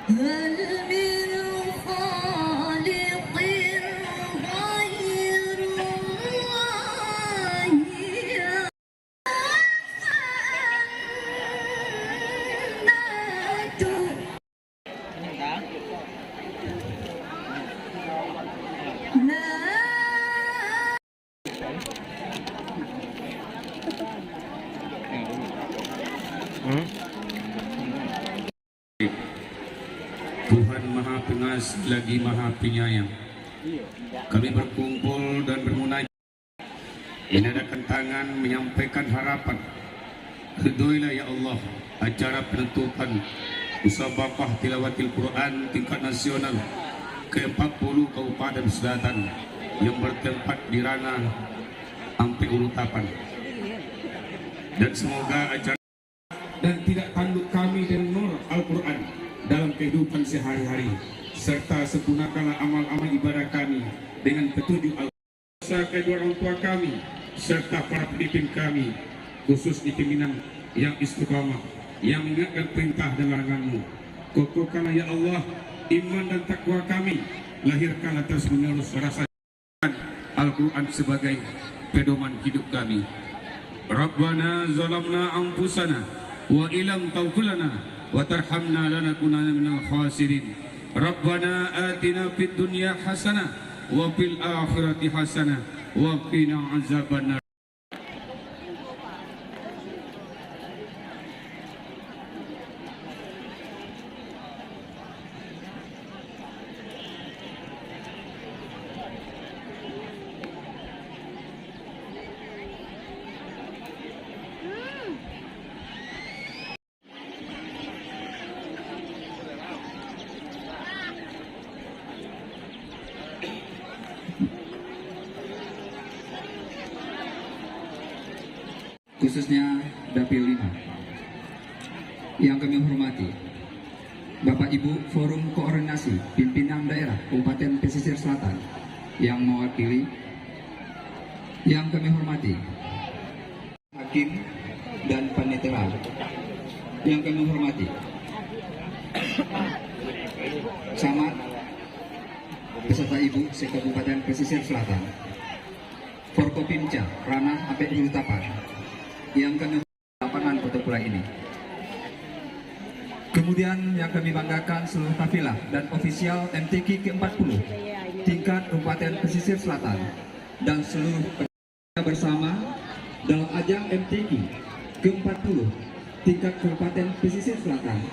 هل من خالق غير الله Tuhan Maha Pengasih lagi Maha Penyayang. Kami berkumpul dan bermunajat, menadakan tangan, menyampaikan harapan. Ridhoilah ya Allah acara penutupan musabaqah tilawatil Quran tingkat nasional ke-40 Kabupaten Selatan yang bertempat di Ranah Ampe Urutapan. Dan semoga acara dan tidak tanduk kami dan nur Al-Quran dalam kehidupan sehari-hari, serta sempurnakanlah amal-amal ibadah kami dengan petunjuk Al-Quran. Kedua orang tua kami serta para pendidik kami, khusus di pimpinan yang istiqamah, yang mengingatkan perintah dan larangan-Mu. Kokohkanlah ya Allah iman dan takwa kami, lahirkanlah terus menerus rasa Al-Quran sebagai pedoman hidup kami. Rabbana zalamna anfusana wa ilam taghfir lana wa tarhamna lanakunanna minal khasirin. Rabbana atina fid dunya hasanah wa fil akhirati hasanah wa qina azabannar. Khususnya Dapil 5 yang kami hormati Bapak Ibu Forum Koordinasi Pimpinan Daerah Kabupaten Pesisir Selatan yang mewakili, yang kami hormati Hakim dan Panitera yang kami hormati Camat beserta Ibu se-Kabupaten Pesisir Selatan, Forkopimda Ranah Ampe Urutapan yang kami lapangan foto pula ini. Kemudian yang kami banggakan seluruh kafilah dan ofisial MTQ ke-40 tingkat Kabupaten Pesisir Selatan dan seluruh peserta bersama dalam ajang MTQ ke-40 tingkat Kabupaten Pesisir Selatan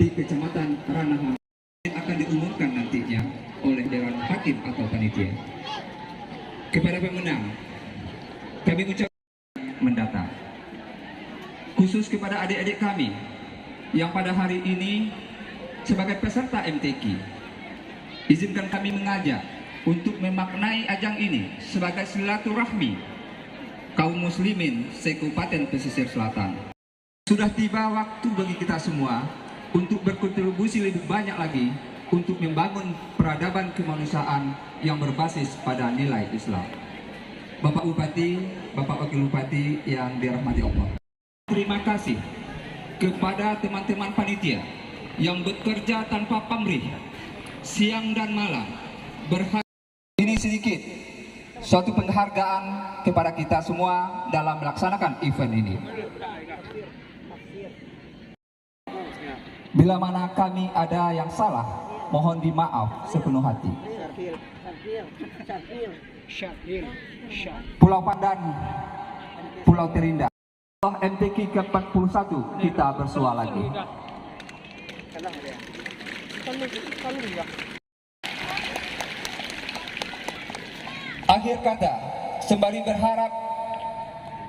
di Kecamatan Ranah yang akan diumumkan nantinya oleh Dewan Hakim atau Panitia. Kepada pemenang kami ucapkan mendatang. Khusus kepada adik-adik kami yang pada hari ini sebagai peserta MTQ, izinkan kami mengajak untuk memaknai ajang ini sebagai silaturahmi kaum muslimin se-Kabupaten Pesisir Selatan. Sudah tiba waktu bagi kita semua untuk berkontribusi lebih banyak lagi untuk membangun peradaban kemanusiaan yang berbasis pada nilai Islam. Bapak Bupati, Bapak Wakil Bupati yang dirahmati Allah, terima kasih kepada teman-teman panitia yang bekerja tanpa pamrih siang dan malam. Ini sedikit suatu penghargaan kepada kita semua dalam melaksanakan event ini. Bila mana kami ada yang salah, mohon dimaaf sepenuh hati. Pulau Pandan, Pulau Terindah, MTQ ke-41 kita bersua lagi. Akhir kata, sembari berharap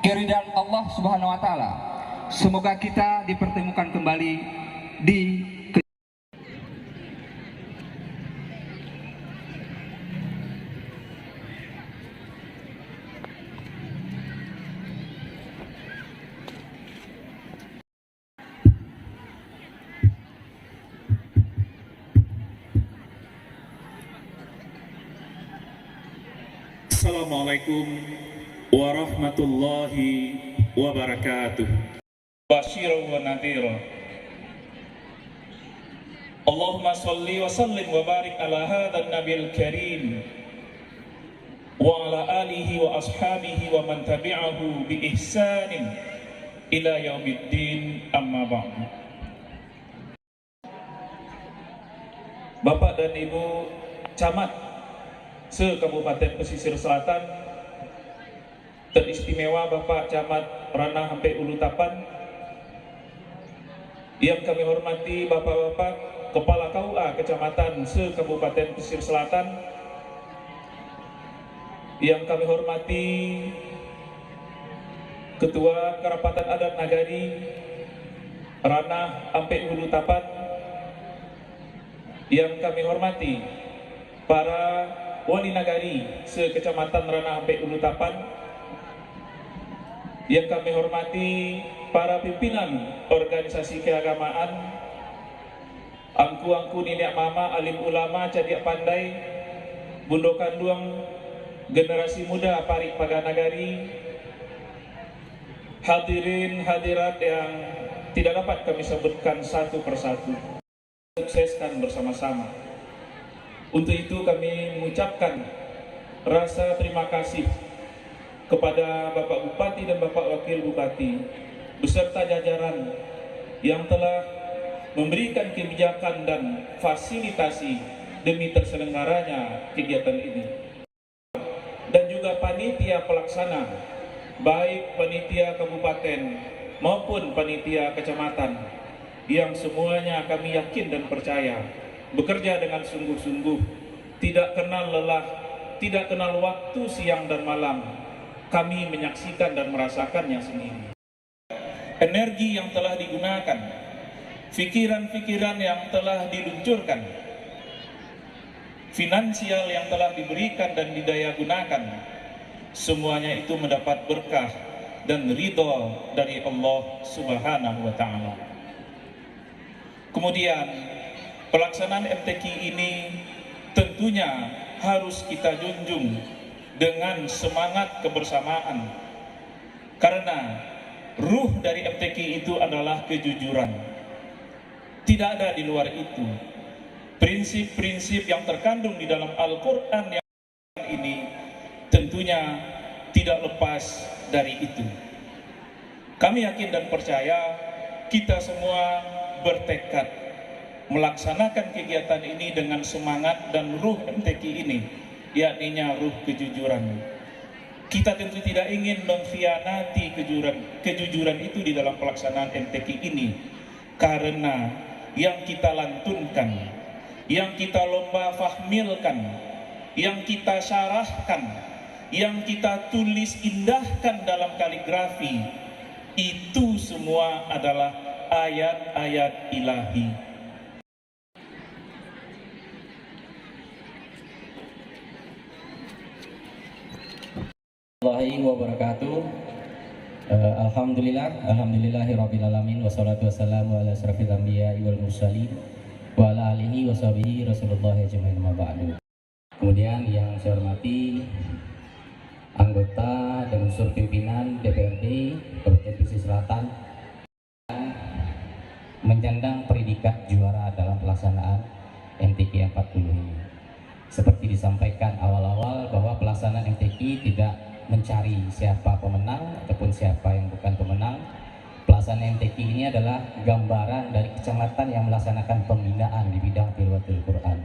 keridhaan Allah Subhanahu wa taala, semoga kita dipertemukan kembali di Assalamualaikum warahmatullahi wabarakatuh. Basyira wa nadhira. Allahumma salli wa sallim wa barik ala hadzal nabiyil karim wa ala alihi wa ashabihi wa man tabi'ahu bi ihsanin ila yaumiddin, amma ba'du. Bapak dan Ibu Camat se-Kabupaten Pesisir Selatan, teristimewa Bapak Camat Ranah Hampe Ulu Tapan, yang kami hormati Bapak-bapak Kepala KUA Kecamatan se-Kabupaten Pesisir Selatan, yang kami hormati Ketua Kerapatan Adat Nagari Ranah Hampe Ulu Tapan, yang kami hormati para wali nagari se-Kecamatan Ranah Hampe Ulu Tapan, yang kami hormati para pimpinan organisasi keagamaan, angku-angku nenek mama, alim ulama, cadiak pandai, bundo kanduang, generasi muda Parik Paganagari, hadirin hadirat yang tidak dapat kami sebutkan satu persatu, sukseskan bersama-sama. Untuk itu kami mengucapkan rasa terima kasih kepada Bapak Bupati dan Bapak Wakil Bupati beserta jajaran yang telah memberikan kebijakan dan fasilitasi demi terselenggaranya kegiatan ini, dan juga panitia pelaksana, baik panitia kabupaten maupun panitia kecamatan, yang semuanya kami yakin dan percaya bekerja dengan sungguh-sungguh, tidak kenal lelah, tidak kenal waktu siang dan malam. Kami menyaksikan dan merasakannya sendiri. Energi yang telah digunakan, pikiran-pikiran yang telah diluncurkan, finansial yang telah diberikan dan didaya gunakan, semuanya itu mendapat berkah dan ridho dari Allah Subhanahu wa Ta'ala. Kemudian pelaksanaan MTQ ini tentunya harus kita junjung dengan semangat kebersamaan, karena ruh dari MTQ itu adalah kejujuran. Tidak ada di luar itu. Prinsip-prinsip yang terkandung di dalam Al-Quran yang ini tentunya tidak lepas dari itu. Kami yakin dan percaya kita semua bertekad melaksanakan kegiatan ini dengan semangat dan ruh MTQ ini, yakninya ruh kejujuran. Kita tentu tidak ingin mengkhianati kejujuran itu di dalam pelaksanaan MTQ ini, karena yang kita lantunkan, yang kita lomba fahmilkan, yang kita syarahkan, yang kita tulis indahkan dalam kaligrafi, itu semua adalah ayat-ayat ilahi. Warahmatullahi wabarakatuh. Alhamdulillahirabbil alamin, wassalatu wassalamu ala asrofil anbiya'i wal mursalin wa ala alihi washabihi Rasulullah ajmain, ma ba'du. Kemudian yang saya hormati anggota dan unsur pimpinan DPRD Kabupaten Pesisir Selatan menyandang predikat juara dalam pelaksanaan MTQ 40 ini. Seperti disampaikan awal-awal bahwa pelaksanaan MTQ tidak mencari siapa pemenang ataupun siapa yang bukan pemenang. Pelaksanaan MTQ ini adalah gambaran dari kecamatan yang melaksanakan pembinaan di bidang tilawatul Quran.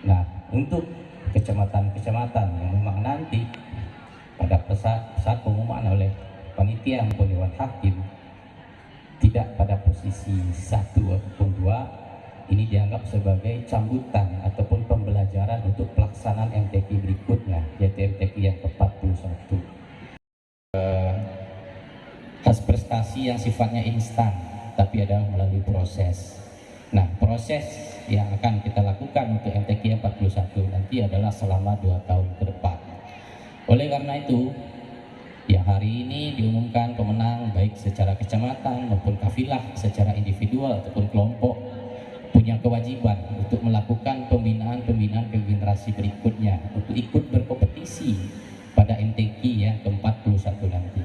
Nah, untuk kecamatan-kecamatan yang memang nanti pada saat pengumuman oleh panitia maupun dewan hakim tidak pada posisi 1 ataupun 2, ini dianggap sebagai sambutan ataupun pembelajaran untuk pelaksanaan MTQ berikutnya, yaitu MTQ yang ke-41. Khas prestasi yang sifatnya instan, tapi adalah melalui proses. Nah, proses yang akan kita lakukan untuk MTQ 41 nanti adalah selama 2 tahun ke depan. Oleh karena itu, yang hari ini diumumkan pemenang baik secara kecamatan maupun kafilah secara individual ataupun kelompok punya kewajiban untuk melakukan pembinaan ke generasi berikutnya untuk ikut berkompetisi pada MTQ yang ke-41 nanti.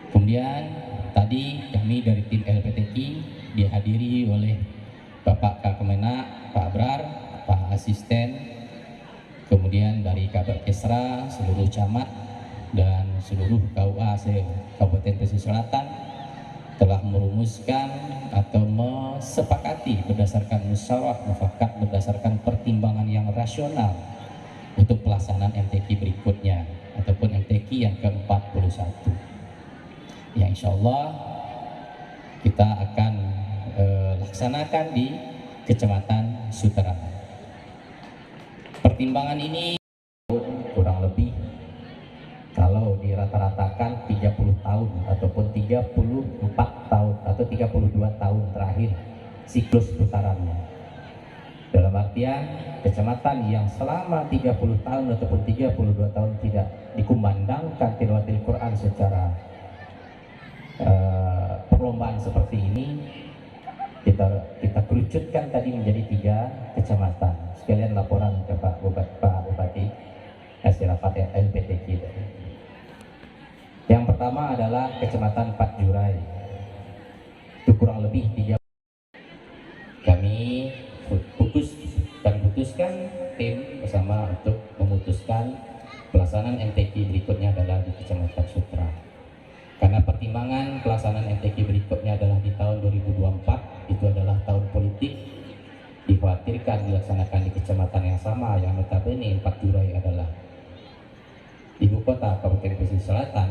Kemudian tadi kami dari tim LPTQ dihadiri oleh Bapak Kakemena, Pak Abrar, Pak Asisten, kemudian dari Kabar Kesra, seluruh camat dan seluruh KUA Kabupaten Pesisir Selatan telah merumuskan atau mesepakati berdasarkan musyawarah mufakat berdasarkan pertimbangan yang rasional untuk pelaksanaan MTQ berikutnya ataupun MTQ yang ke-41 yang insya Allah kita akan laksanakan di Kecamatan Sutra. Pertimbangan ini kurang lebih kalau dirata-ratakan 30 tahun ataupun 34 tahun atau 32 tahun terakhir siklus putarannya. Dalam artian kecamatan yang selama 30 tahun ataupun 32 tahun tidak dikumandangkan tilawatil Quran secara perlombaan seperti ini, kita kerucutkan tadi menjadi 3 kecamatan. Sekalian laporan ke Pak Bupati hasil rapat LPTQ. Yang pertama adalah Kecamatan Patjurai. Itu kurang lebih 3. Kami putuskan tim bersama untuk memutuskan pelaksanaan MTQ berikutnya adalah di Kecamatan Sutra. Karena pertimbangan pelaksanaan MTQ berikutnya adalah di tahun 2024, itu adalah tahun politik, dikhawatirkan dilaksanakan di kecamatan yang sama yang notabene Patjurai adalah ibu kota Kabupaten Pesisir Selatan,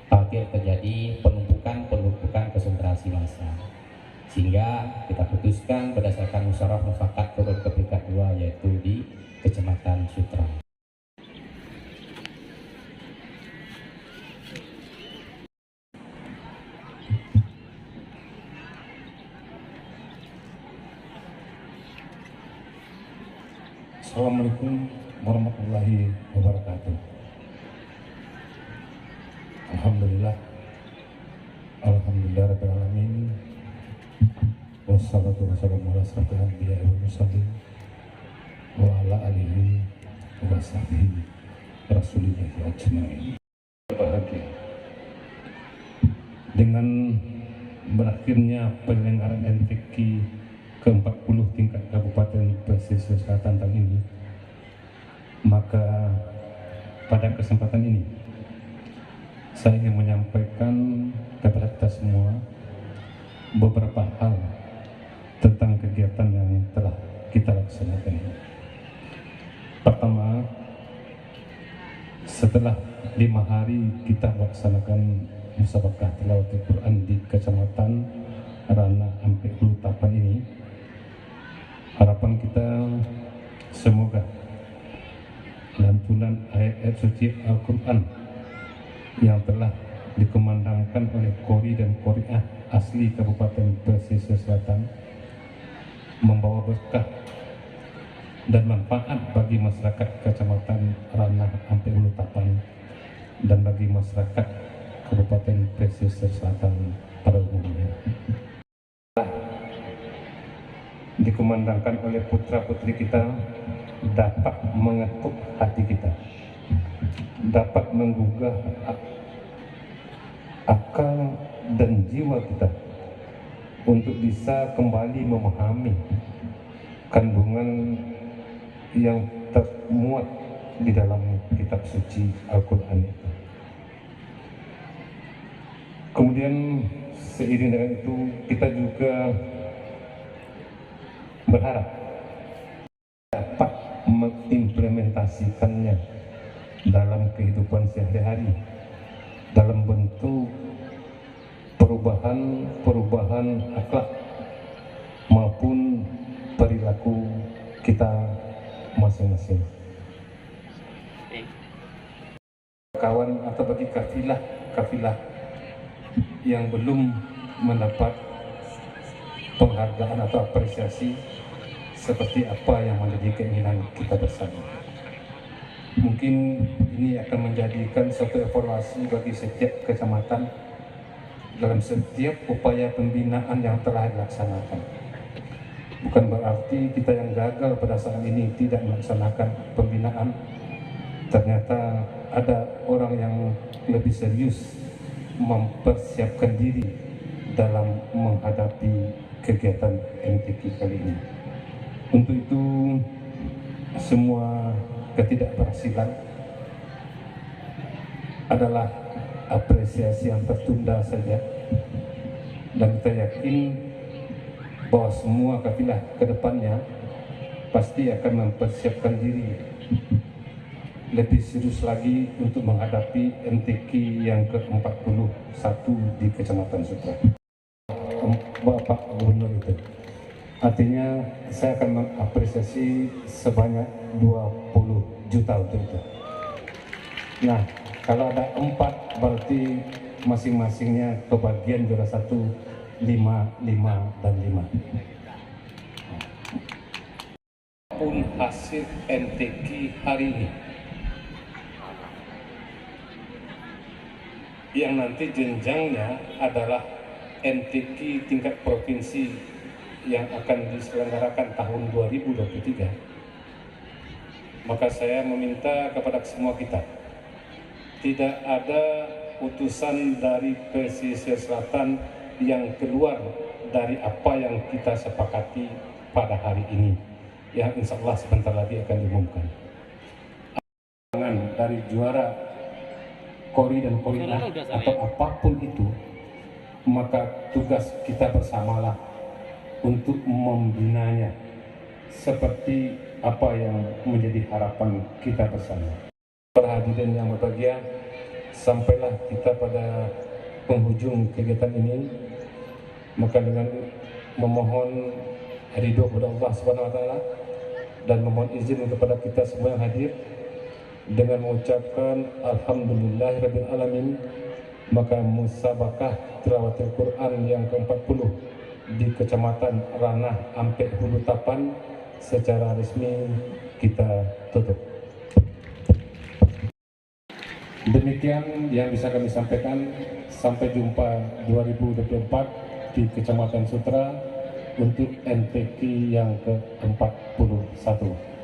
khawatir terjadi penumpukan konsentrasi massa. Sehingga kita putuskan berdasarkan musyawarah mufakat turun ke peringkat 2 yaitu di Kecamatan Sutra. Assalamualaikum warahmatullahi wabarakatuh. Alhamdulillah rabbil alamin. Wassalatu wassalamu ala asyrofil anbiya'i wal mursalin wa ala alihi wa sahbihi rasulillahi ajmain. Bahagia dengan berakhirnya penyelenggaraan MTQ ke-40 tingkat Kabupaten Pesisir Selatan tahun ini, maka pada kesempatan ini saya ingin menyampaikan kepada kita semua beberapa hal tentang kegiatan yang telah kita laksanakan. Pertama, setelah 5 hari kita melaksanakan musabaqah tilawatil Quran di Kecamatan Ranah Ampek Hulu Tapan ini, harapan kita semoga lantunan ayat-ayat suci Al-Quran yang telah dikumandangkan oleh Qori dan Qoriah asli Kabupaten Pesisir Selatan membawa berkah dan manfaat bagi masyarakat Kecamatan Ranah Ampek Hulu Tapan dan bagi masyarakat Kabupaten Pesisir Selatan pada umumnya. Dikumandangkan oleh putra-putri kita dapat mengetuk hati kita, dapat menggugah akal dan jiwa kita untuk bisa kembali memahami kandungan yang termuat di dalam kitab suci Al-Quran itu. Kemudian seiring dengan itu kita juga berharap dapat mengimplementasikannya dalam kehidupan sehari-hari dalam bentuk perubahan akhlak maupun perilaku kita masing-masing. Kawan atau bagi kafilah yang belum mendapat penghargaan atau apresiasi seperti apa yang menjadi keinginan kita bersama. Mungkin ini akan menjadikan suatu evaluasi bagi setiap kecamatan dalam setiap upaya pembinaan yang telah dilaksanakan. Bukan berarti kita yang gagal pada saat ini tidak melaksanakan pembinaan. Ternyata ada orang yang lebih serius mempersiapkan diri dalam menghadapi kegiatan MTQ kali ini. Untuk itu semua ketidakberhasilan adalah apresiasi yang tertunda saja, dan kita yakin bahwa semua kafilah ke depannya pasti akan mempersiapkan diri lebih serius lagi untuk menghadapi MTQ yang ke-41 di Kecamatan Sutra. Bapak Gubernur itu, artinya saya akan mengapresiasi sebanyak 20 juta untuk itu. Nah, kalau ada 4 berarti masing-masingnya kebagian juara 1, 5, 5, dan 5. Pun hasil MTQ hari ini yang nanti jenjangnya adalah MTQ tingkat provinsi yang akan diselenggarakan tahun 2023, maka saya meminta kepada semua kita, tidak ada putusan dari pesisir selatan yang keluar dari apa yang kita sepakati pada hari ini, yang insya Allah sebentar lagi akan diumumkan. Dari juara Kori dan Korina atau apapun itu, maka tugas kita bersamalah untuk membinanya seperti apa yang menjadi harapan kita bersama. Para hadirin yang berbahagia, sampailah kita pada penghujung kegiatan ini, maka dengan memohon ridho kepada Allah Subhanahu wa taala dan memohon izin kepada kita semua yang hadir dengan mengucapkan alhamdulillahirabbil alamin, maka musabakah tilawatil Quran yang ke-40 di Kecamatan Ranah Ampek Hulu Tapan secara resmi kita tutup. Demikian yang bisa kami sampaikan. Sampai jumpa 2024 di Kecamatan Sutra untuk MTQ yang ke-41.